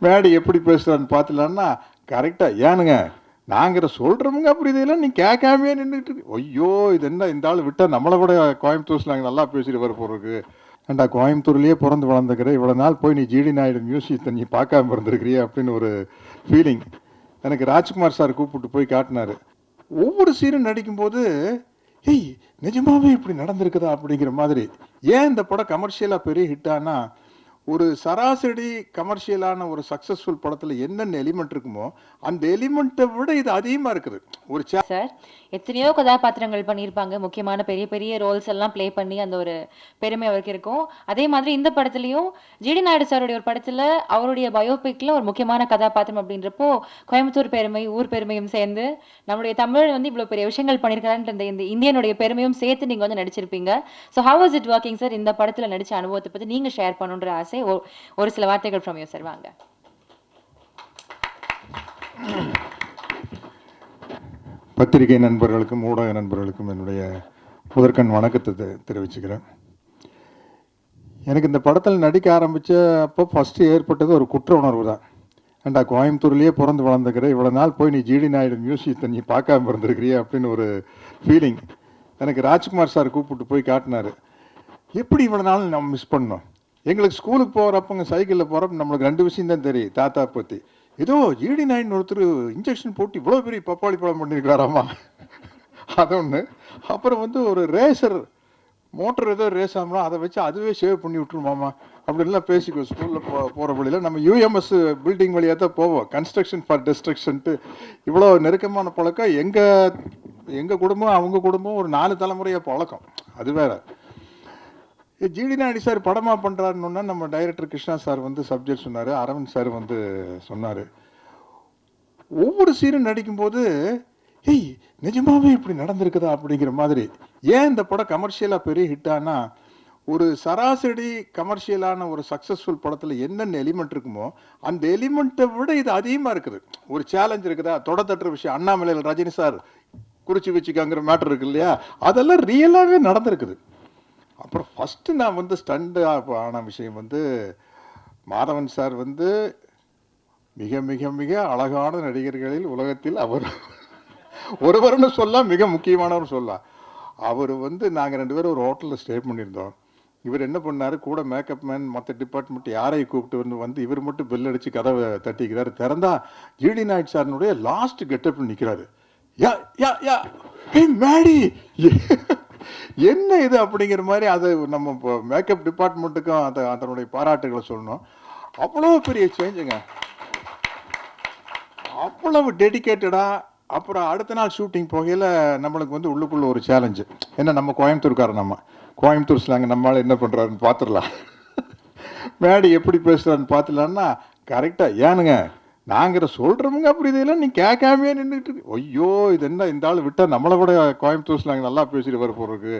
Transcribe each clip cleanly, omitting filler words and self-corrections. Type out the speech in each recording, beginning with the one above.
மேடி எப்படி பேசுகிறான்னு பார்த்துலான்னா கரெக்டாக ஏனுங்க நாங்கிற சொல்கிறவங்க அப்படி இதெல்லாம் நீ கேட்காமே நின்றுட்டு இருக்கு. ஐயோ இது என்ன இந்த ஆள் விட்டால் நம்மளை கூட கோயம்புத்தூர் நாங்கள் நல்லா பேசிட்டு வர போகிறதுக்கு. ஏண்டா கோயம்புத்தூர்லேயே பிறந்து வளர்ந்துக்கிற இவ்வளோ நாள் போய் நீ ஜிடி நாயுடு மியூசியத்தை நீ பார்க்காம இருந்திருக்கிறிய அப்படின்னு ஒரு ஃபீலிங். எனக்கு ராஜ்குமார் சார் கூப்பிட்டு போய் காட்டினார். ஒவ்வொரு சீனும் நடிக்கும்போது ஏய் நிஜமாவே இப்படி நடந்திருக்குதா அப்படிங்கிற மாதிரி. ஏன் இந்த படம் கமர்ஷியலாக பெரிய ஹிட்டானா, ஒரு சராசரி கமர்ஷியலான ஒரு சக்ஸஸ்ஃபுல் படத்தில் என்னென்ன எலிமெண்ட் இருக்குமோ அந்த எலிமெண்ட்டை விட இது அதிகமாக இருக்குது. ஒரு சார் எத்தனையோ கதாபாத்திரங்கள் பண்ணியிருப்பாங்க, முக்கியமான பெரிய பெரிய ரோல்ஸ் எல்லாம் ப்ளே பண்ணி அந்த ஒரு பெருமை அவருக்கு இருக்கும். அதே மாதிரி இந்த படத்துலையும் ஜிடி நாயுடு சாருடைய ஒரு படத்தில் அவருடைய பயோபிக்ல ஒரு முக்கியமான கதாபாத்திரம் அப்படின்றப்போ கோயம்புத்தூர் பெருமை ஊர் பெருமையும் சேர்ந்து நம்மளுடைய தமிழ் வந்து இவ்வளோ பெரிய விஷயங்கள் பண்ணியிருக்கிறான்ற இந்த இந்தியனுடைய பெருமையும் சேர்த்து நீங்கள் வந்து நடிச்சிருப்பீங்க. So how was it working sir? இந்த படத்தில் நடிச்ச அனுபவத்தை பற்றி நீங்கள் ஷேர் பண்ணுன்ற ஆசை. ஒரு சில வார்த்தைகள் ஃப்ரம் யூ சார். வாங்க. பத்திரிகை நண்பர்களுக்கும் ஊடக நண்பர்களுக்கும் என்னுடைய முதற்கண் வணக்கத்தை தெரிவிச்சுக்கிறேன். எனக்கு இந்த படத்தில் நடிக்க ஆரம்பித்த அப்போ ஃபஸ்ட்டு ஏற்பட்டது ஒரு குற்ற உணர்வு தான். ஏண்டா கோயம்புத்தூர்லேயே பிறந்து வளர்ந்துக்கிற இவ்வளோ நாள் போய் நீ ஜிடி நாயுடு மியூசியத்தை நீ பார்க்காம இருந்திருக்கிறிய அப்படின்னு ஒரு ஃபீலிங். எனக்கு ராஜ்குமார் சார் கூப்பிட்டு போய் காட்டினார். எப்படி இவ்வளோ நாள் நம்ம மிஸ் பண்ணோம். எங்களுக்கு ஸ்கூலுக்கு போகிறப்பங்க சைக்கிளில் போகிறப்ப நம்மளுக்கு 2 விஷயம் தான் தெரியும் தாத்தா பற்றி. ஏதோ ஜிடி நாயுடு ஒருத்தர் இன்ஜெக்ஷன் போட்டு இவ்வளோ பெரிய பப்பாளி பழம் பண்ணியிருக்கிறாராமா, அது ஒன்று. அப்புறம் வந்து ஒரு ரேசர் மோட்டர் ஏதோ ரேஸ் ஆகணும் அதை வச்சு அதுவே சேவ் பண்ணி விட்டுருமாமா அப்படின்லாம் பேசிக்கோ. ஸ்கூலில் போகிற வழியில் நம்ம யூஎம்எஸ் பில்டிங் வழியாக தான் போவோம், கன்ஸ்ட்ரக்ஷன் ஃபார் டிஸ்ட்ரக்ஷன்ட்டு. இவ்வளோ நெருக்கமான பழக்கம் எங்கள் குடும்பம் அவங்க குடும்பம் ஒரு 4 தலைமுறையாக பழக்கம். அது வேற. ஜிடி நாயுடு சார் படமாக பண்ணுறாருன்னா நம்ம டைரக்டர் கிருஷ்ணா சார் வந்து சப்ஜெக்ட் சொன்னார், அரவிந்த் சார் வந்து சொன்னார். ஒவ்வொரு சீனும் நடிக்கும்போது ஏய் நிஜமாவே இப்படி நடந்திருக்குதா அப்படிங்கிற மாதிரி. ஏன் இந்த படம் கமர்ஷியலாக பெரிய ஹிட்டானா, ஒரு சராசரி கமர்ஷியலான ஒரு சக்ஸஸ்ஃபுல் படத்தில் என்னென்ன எலிமெண்ட் இருக்குமோ அந்த எலிமெண்ட்டை விட இது அதிகமாக இருக்குது. ஒரு சேலஞ்ச் இருக்குதா, தொடத்தட்டுற விஷயம், அண்ணாமலையில் ரஜினி சார் குறிச்சி வச்சுக்காங்கிற மேட்டர் இருக்கு இல்லையா, அதெல்லாம் ரியலாகவே நடந்திருக்குது. அப்புறம் ஃபஸ்ட்டு நான் வந்து ஸ்டண்டு ஆன விஷயம் வந்து மாதவன் சார் வந்து மிக மிக மிக அழகான நடிகர்களில் உலகத்தில் அவர் ஒருவர்னு சொல்லலாம், மிக முக்கியமானவர் சொல்லலாம். அவர் வந்து நாங்கள் 2 பேரும் ஒரு ஹோட்டலில் ஸ்டே பண்ணியிருந்தோம். இவர் என்ன பண்ணார், கூட மேக்கப் மேன் மற்ற டிபார்ட்மெண்ட் யாரையும் கூப்பிட்டு வந்து இவர் மட்டும் பெல் அடித்து கதவை தட்டிக்கிறாரு. திறந்தா ஜிடி நாயுடு சாரினுடைய லாஸ்ட் கெட்டப்பில் நிற்கிறாரு. யா யா யா மேடி என்ன இது அப்படிங்கிற மாதிரி. அது நம்ம இப்போ மேக்கப் டிபார்ட்மெண்ட்டுக்கும் அதனுடைய பாராட்டுகளை சொல்லணும். அவ்வளோ பெரிய சேஞ்சுங்க, அவ்வளவு டெடிக்கேட்டடாக. அப்புறம் அடுத்த நாள் ஷூட்டிங் போகையில் நம்மளுக்கு வந்து உள்ளுக்குள்ள ஒரு சேலஞ்சு என்ன, நம்ம கோயம்புத்தூர்காரன், நம்ம கோயம்புத்தூர் ஸ்லாங் நம்மளால் என்ன பண்ணுறாருன்னு பார்த்துடலாம். மேடி எப்படி பேசுகிறான்னு பார்த்துலான்னா கரெக்டாக ஏனுங்க நாங்கிற சொல்கிறவங்க அப்படி இதெல்லாம் நீ கேட்காமே நின்றுட்டு இருக்கு. ஐயோ இது என்ன இந்த ஆள் விட்டால் நம்மளை கூட கோயம்புத்தூர் ஸ்லாங் நல்லா பேசிட்டு வர போகிறதுக்கு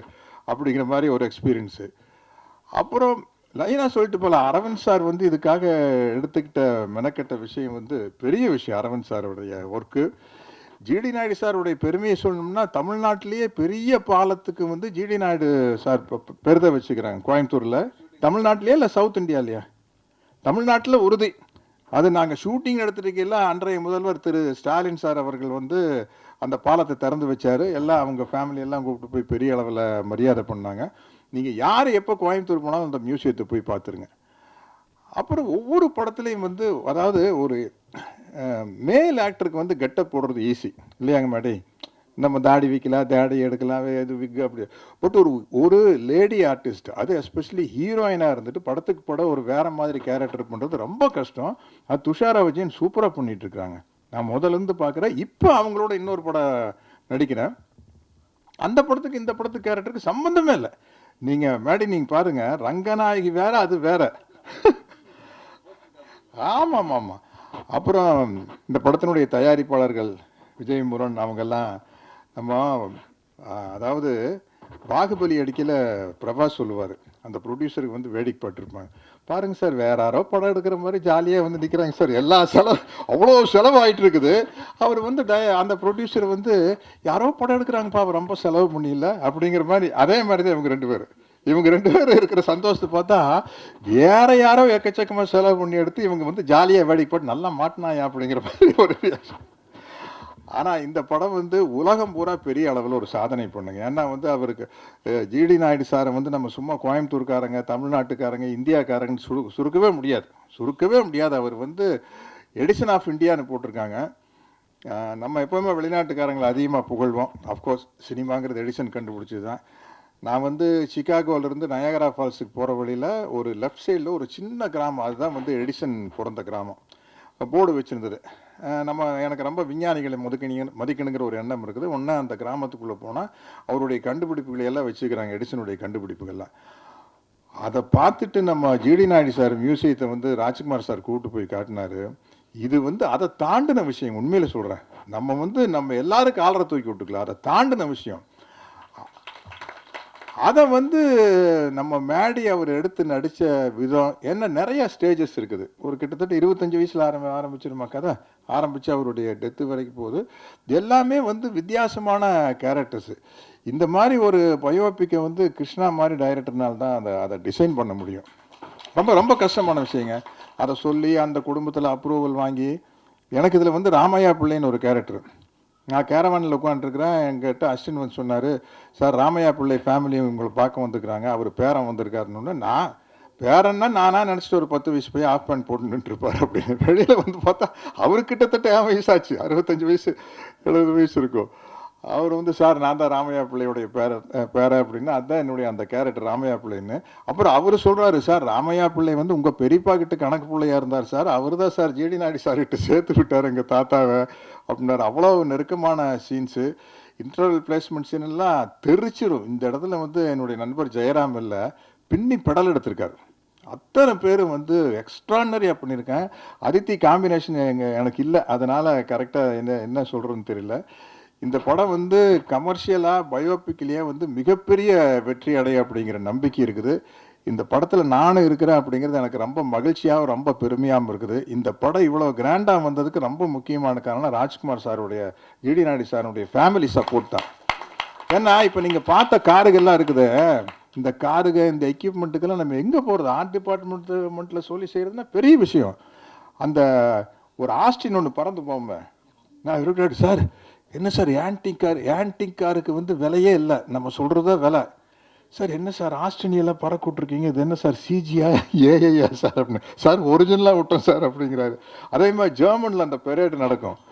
அப்படிங்கிற மாதிரி ஒரு எக்ஸ்பீரியன்ஸு. அப்புறம் லைனாக சொல்லிட்டு போல, அரவிந்த் சார் வந்து இதுக்காக எடுத்துக்கிட்ட மெனக்கெட்ட விஷயம் வந்து பெரிய விஷயம். அரவிந்த் சாருடைய ஒர்க்கு, ஜிடி நாயுடு சாருடைய பெருமையை சொல்லணும்னா தமிழ்நாட்டிலேயே பெரிய பாலத்துக்கு வந்து ஜிடி நாயுடு சார் பெருதை வச்சுக்கிறாங்க கோயம்புத்தூரில். தமிழ்நாட்டிலேயே இல்லை சவுத் இந்தியாவிலையா? தமிழ்நாட்டில் உறுதி. அது நாங்கள் ஷூட்டிங் எடுத்துருக்கையில் அன்றைய முதல்வர் திரு ஸ்டாலின் சார் அவர்கள் வந்து அந்த பாலத்தை திறந்து வச்சார். எல்லாம் அவங்க ஃபேமிலியெல்லாம் கூப்பிட்டு போய் பெரிய அளவில் மரியாதை பண்ணாங்க. நீங்கள் யார் எப்போ கோயம்புத்தூர் போனாலும் அந்த மியூசியத்தை போய் பார்த்துருங்க. அப்புறம் ஒவ்வொரு படத்துலையும் வந்து அதாவது ஒரு மேல் ஆக்டருக்கு வந்து கெட்டப் போடுறது ஈஸி இல்லையாங்க மேடி, நம்ம தாடி வைக்கலாம், தாடி எடுக்கலாம், இது விக் அப்படி. பட் ஒரு லேடி ஆர்டிஸ்ட், அது எஸ்பெஷலி ஹீரோயினாக இருந்துட்டு படத்துக்கு படம் ஒரு வேற மாதிரி கேரக்டர் பண்ணுறது ரொம்ப கஷ்டம். அது துஷாரா விஜயன் சூப்பராக பண்ணிட்டு இருக்காங்க. நான் முதலேருந்து பார்க்குறேன். இப்போ அவங்களோட இன்னொரு படம் நடிக்கிறேன். அந்த படத்துக்கு இந்த படத்துக்கு கேரக்டருக்கு சம்மந்தமே இல்லை. நீங்கள் மேடி நீங்கள் பாருங்கள், ரங்கநாயகி வேற, அது வேற. ஆமாம் ஆமாம். அப்புறம் இந்த படத்தினுடைய தயாரிப்பாளர்கள் விஜய் முருகன் அவங்கெல்லாம் நம்ம அதாவது பாகுபலி அடிக்கல பிரபாஸ் சொல்லுவார், அந்த ப்ரொடியூசருக்கு வந்து வேடிக்கை பட்டிருப்பாங்க. பாருங்க சார் வேற யாரோ படம் எடுக்கிற மாதிரி ஜாலியாக வந்து நிற்கிறாங்க சார், எல்லா செலவு அவ்வளோ செலவாயிட்டு இருக்குது. அவர் வந்து அந்த ப்ரொடியூசர் வந்து யாரோ படம் எடுக்கிறாங்கப்பா, அவர் ரொம்ப செலவு பண்ணியில அப்படிங்கிற மாதிரி. அதே மாதிரி தான் இவங்க 2 பேர். இவங்க 2 பேரும் இருக்கிற சந்தோஷத்தை பார்த்தா வேற யாரோ எக்கச்சக்கமாக செலவு பண்ணி எடுத்து இவங்க வந்து ஜாலியாக வேடிக்கை போட்டு நல்லா மாட்டினாயா அப்படிங்கிற மாதிரி ஒரு reaction. ஆனா இந்த படம் வந்து உலகம் பூரா பெரிய அளவில் ஒரு சாதனை பண்ணுங்க. ஏன்னா வந்து அவருக்கு ஜிடி நாயுடு சாரை வந்து நம்ம சும்மா கோயம்புத்தூர்காரங்க, தமிழ்நாட்டுக்காரங்க, இந்தியாக்காரங்கன்னு சுருக்கவே முடியாது. சுருக்கவே முடியாது. அவர் வந்து எடிசன் ஆஃப் இந்தியான்னு போட்டிருக்காங்க. நம்ம எப்போவுமே வெளிநாட்டுக்காரங்களை அதிகமாக புகழ்வோம். அஃப்கோர்ஸ் சினிமாங்கிறது எடிசன் கண்டுபிடிச்சது தான். நான் வந்து சிகாகோவிலேருந்து நயாகரா ஃபால்ஸுக்கு போகிற வழியில் ஒரு லெஃப்ட் சைடில் ஒரு சின்ன கிராமம், அதுதான் வந்து எடிசன் பிறந்த கிராமம். போர்டு வச்சுருந்தது. எனக்கு ரொம்ப விஞ்ஞானிகளை மதிக்கணுங்கிற ஒரு எண்ணம் இருக்குது. ஒன்றா அந்த கிராமத்துக்குள்ளே போனால் அவருடைய கண்டுபிடிப்புகளை எல்லாம் வச்சுக்கிறாங்க, எடிசனுடைய கண்டுபிடிப்புகள்லாம். அதை பார்த்துட்டு நம்ம ஜிடி நாயுடு சார் மியூசியத்தை வந்து ராஜ்குமார் சார் கூப்பிட்டு போய் காட்டினாரு. இது வந்து அதை தாண்டின விஷயம். உண்மையில சொல்கிறேன், நம்ம எல்லாரும் காலரை தூக்கி விட்டுக்கலாம். அதை தாண்டின விஷயம். அதை வந்து நம்ம மேடி அவர் எடுத்து நடித்த விதம் என்ன, நிறைய ஸ்டேஜஸ் இருக்குது. ஒரு கிட்டத்தட்ட 25 வயசில் ஆரம்பிச்சிருமா கதை, ஆரம்பித்து அவருடைய டெத்து வரைக்கும் போகுது. எல்லாமே வந்து வித்தியாசமான கேரக்டர்ஸு. இந்த மாதிரி ஒரு பயோபிக்கை வந்து கிருஷ்ணா மாதிரி டைரக்டர்னால தான் அதை டிசைன் பண்ண முடியும். ரொம்ப ரொம்ப கஷ்டமான விஷயங்க. அதை சொல்லி அந்த குடும்பத்தில் அப்ரூவல் வாங்கி. எனக்கு இதில் வந்து ராமையா பிள்ளைன்னு ஒரு கேரக்டர். நான் கேரவானில் உட்காந்துருக்கிறேன். என்கிட்ட அஸ்வின் வந்து சொன்னார், சார் ராமையா பிள்ளை ஃபேமிலி உங்களை பார்க்க வந்துருக்குறாங்க, அவர் பேரன் வந்திருக்காருன்னு. நான் பேரன்னா நானா நினச்சிட்டு ஒரு 10 வயசு போய் ஆஃப் பேண்ட் போட்டு நின்றுருப்பார் அப்படின்னு. வெளியில் வந்து பார்த்தா அவர் கிட்டத்தட்ட என் வயசாச்சு, 65 வயசு 70 வயசு இருக்கும். அவர் வந்து, சார் நான் தான் ராமையா பிள்ளையுடைய பேர அப்படின்னா, அதுதான் என்னுடைய அந்த கேரக்டர் ராமையா பிள்ளைன்னு. அப்புறம் அவர் சொல்கிறாரு, சார் ராமையா பிள்ளை வந்து உங்கள் பெரியப்பா கிட்ட கணக்கு பிள்ளையாக இருந்தார் சார், அவர் தான் சார் ஜிடி நாயுடு சார் கிட்ட சேர்த்து விட்டார் எங்கள் தாத்தாவை அப்படின்னாரு. அவ்வளோ நெருக்கமான சீன்ஸு. இன்டர்வல் பிளேஸ்மெண்ட் சீன் எல்லாம் தெரிச்சிடும். இந்த இடத்துல வந்து என்னுடைய நண்பர் ஜெயராம் இல்லை பின்னி பெடல் எடுத்திருக்காரு. அத்தனை பேரும் வந்து எக்ஸ்ட்ரானரியாக பண்ணியிருக்கேன். அதித்தி காம்பினேஷன் எனக்கு இல்லை, அதனால் கரெக்டாக என்ன சொல்கிறதுன்னு தெரியல. இந்த படம் வந்து கமர்ஷியலாக பயோபிக்லேயே வந்து மிகப்பெரிய வெற்றி அடைய அப்படிங்கிற நம்பிக்கை இருக்குது. இந்த படத்தில் நானும் இருக்கிறேன் அப்படிங்கிறது எனக்கு ரொம்ப மகிழ்ச்சியாகவும் ரொம்ப பெருமையாகவும் இருக்குது. இந்த படம் இவ்வளோ கிராண்டாக வந்ததுக்கு ரொம்ப முக்கியமான காரணம் ராஜ்குமார் சாருடைய, ஜிடி நாயுடு சாருடைய ஃபேமிலி சப்போர்ட் தான். ஏன்னா இப்போ நீங்கள் பார்த்த காருகள்லாம் இருக்குது, இந்த காருக இந்த எக்யூப்மெண்ட்டுக்கெல்லாம் நம்ம எங்கே போகிறது? ஆர்ட் டிபார்ட்மெண்ட்டில் சொல்லி செய்கிறதுனா பெரிய விஷயம். அந்த ஒரு ஆஸ்டின் ஒன்று பறந்து போகுமே, நான் இருக்கிறேன் சார், என்ன சார் ஆன்டிக் காருக்கு வந்து விலையே இல்லை, நம்ம சொல்கிறதா விலை சார். என்ன சார் ஆஸ்திரேலியாவில் பறக்க விட்ருக்கீங்க, இது என்ன சார் சிஜியா ஏஐயா சார் அப்படின்னு. சார் ஒரிஜினலாக விட்டோம் சார் அப்படிங்கிறாரு. அதே மாதிரி ஜெர்மனில் அந்த பெரேடு நடக்குது.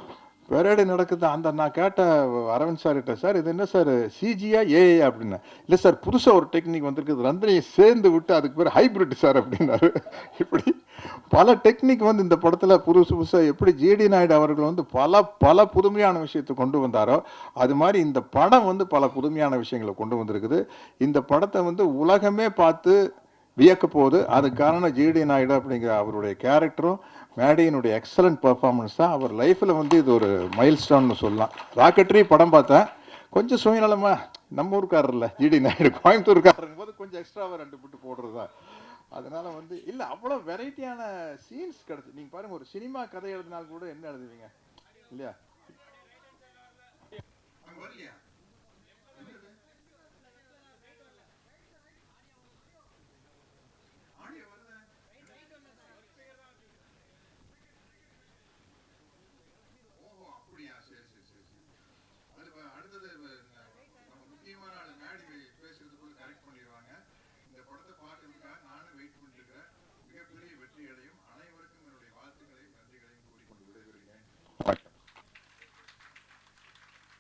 நான் கேட்ட அரவிந்த் சார்கிட்ட, சார் இது என்ன சார் சிஜியா ஏஐ அப்படின்னா, இல்லை சார் புதுசாக ஒரு டெக்னிக் வந்திருக்குது, ரந்தனையை சேர்ந்து விட்டு அதுக்கு பேர் ஹைப்ரிட் சார் அப்படின்னாரு. இப்படி பல டெக்னிக் வந்து இந்த படத்தில் புதுசாக எப்படி ஜிடி நாயுடு அவர்கள் வந்து பல புதுமையான விஷயத்தை கொண்டு வந்தாரோ, அது மாதிரி இந்த படம் வந்து பல புதுமையான விஷயங்களை கொண்டு வந்திருக்குது. இந்த படத்தை வந்து உலகமே பார்த்து வியக்க போகுது. அதுக்கு காரணம் ஜிடி நாயுடு அப்படிங்கிற அவருடைய கேரக்டரும் மேடியினுடைய எக்ஸலண்ட் பெர்ஃபார்மன்ஸ் தான். அவர் லைஃப்பில் வந்து இது ஒரு மைல் ஸ்டோன்னு சொல்லலாம். ராக்கெட்ரி படம் பார்த்தேன், கொஞ்சம் சுயநலமாக நம்ம ஊருக்காரர் இல்லை ஜிடி நாயுடு, கோயம்புத்தூர்காரங்க போது கொஞ்சம் எக்ஸ்ட்ராவாக 2 பிட்டு போடுறது தான். அதனால வந்து இல்லை, அவ்வளோ வெரைட்டியான சீன்ஸ் கிடச்சி. நீங்கள் பாருங்கள், ஒரு சினிமா கதை எழுதினால் கூட என்ன எழுதுவீங்க இல்லையா?